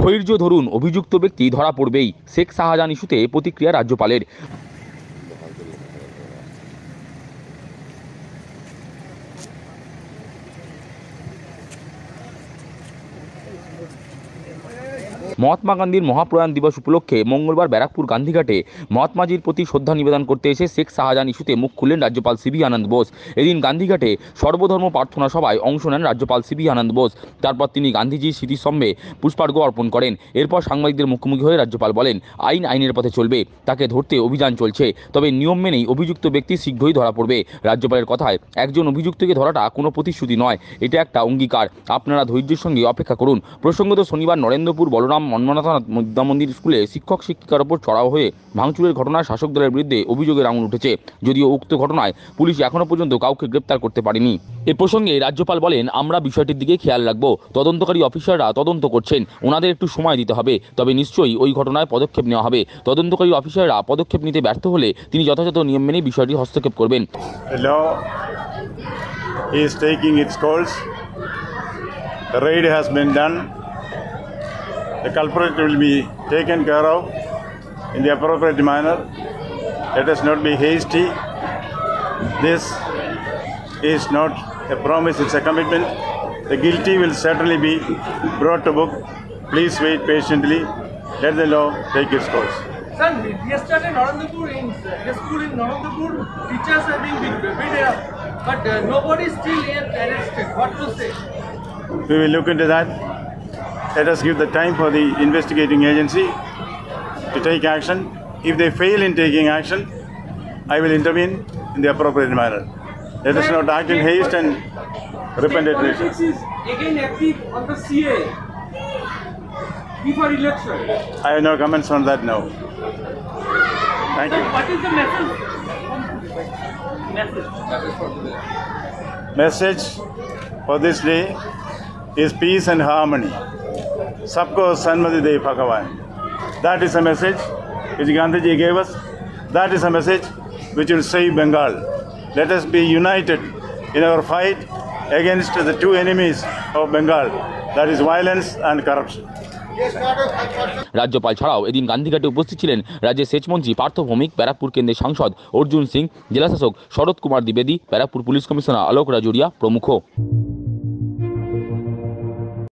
ধৈর্য ধরুন, অভিযুক্ত ব্যক্তি ধরা পড়বেই। শেখ শাহজাহান ইস্যুতে প্রতিক্রিয়া রাজ্যপালের। মহাত্মা গান্ধীর মহাপ্রয়াণ দিবস উপলক্ষে মঙ্গলবার ব্যারাকপুর গান্ধীঘাটে মহাত্মাজির প্রতি শ্রদ্ধা নিবেদন করতে এসে শেখ শাহজাহান ইস্যুতে মুখ খুললেন রাজ্যপাল সিবি আনন্দ বোস। এদিন গান্ধীঘাটে সর্বধর্ম প্রার্থনা সভায় অংশ নেন রাজ্যপাল সিবি আনন্দ বোস। তারপর তিনি গান্ধীজির স্মৃতিস্তম্ভে পুষ্পার্ঘ্য অর্পণ করেন। এরপর সাংবাদিকদের মুখোমুখি হয়ে রাজ্যপাল বলেন, আইন আইনের পথে চলবে, তাকে ধরতে অভিযান চলছে, তবে নিয়ম মেনেই অভিযুক্ত ব্যক্তি শীঘ্রই ধরা পড়বে। রাজ্যপালের কথায়, একজন অভিযুক্তকে ধরাটা কোনো প্রতিশ্রুতি নয়, এটা একটা অঙ্গীকার। আপনারা ধৈর্যের সঙ্গে অপেক্ষা করুন। প্রসঙ্গত, শনিবার নরেন্দ্রপুর বলরাম মন্মনাথনাথ বিদ্যা মন্দির স্কুলে শিক্ষক শিক্ষিকার ওপর চড়াও হয়ে ভাঙচুরের ঘটনায় শাসক দলের বিরুদ্ধে অভিযোগের আঙুল উঠেছে। যদিও উক্ত ঘটনায় পুলিশ এখনও পর্যন্ত কাউকে গ্রেপ্তার করতে পারেনি। এ প্রসঙ্গে রাজ্যপাল বলেন, আমরা বিষয়টির দিকে খেয়াল রাখব। তদন্তকারী অফিসাররা তদন্ত করছেন, ওনাদের একটু সময় দিতে হবে, তবে নিশ্চয়ই ওই ঘটনায় পদক্ষেপ নেওয়া হবে। তদন্তকারী অফিসাররা পদক্ষেপ নিতে ব্যর্থ হলে তিনি যথাযথ নিয়ম মেনে বিষয়টি হস্তক্ষেপ করবেন। The raid has been done. The culprit will be taken care of in the appropriate manner. Let us not be hasty. This is not a promise, it's a commitment. The guilty will certainly be brought to book. Please wait patiently. Let the law take its course. Sir, yesterday Narendra in the school in Narendra, teachers are being beaten up, but nobody is still yet arrested. What to say? We will look into that. Let us give the time for the investigating agency to take action. If they fail in taking action, I will intervene in the appropriate manner. Let us not act in haste and repentant nation. Politics is again active on the CA before election. I have no comments on that now. Thank you. What is the message? Message for this day is peace and harmony. Sabko Sanmati De Bhagavan. That is a message which Gandhiji gave us. That is a message which will save Bengal. Let us be united in our fight against the two enemies of Bengal, that is violence and corruption. রাজ্যপাল ছাড়াও এদিন গান্ধীঘাটে উপস্থিত ছিলেন রাজ্যের সেচমন্ত্রী পার্থ ভৌমিক, ব্যারাকপুর কেন্দ্রের সাংসদ অর্জুন সিং, জেলাশাসক শরৎ Kumar দ্বিবেদী, Barrackpore police commissioner আলোক রাজুরিয়া প্রমুখ।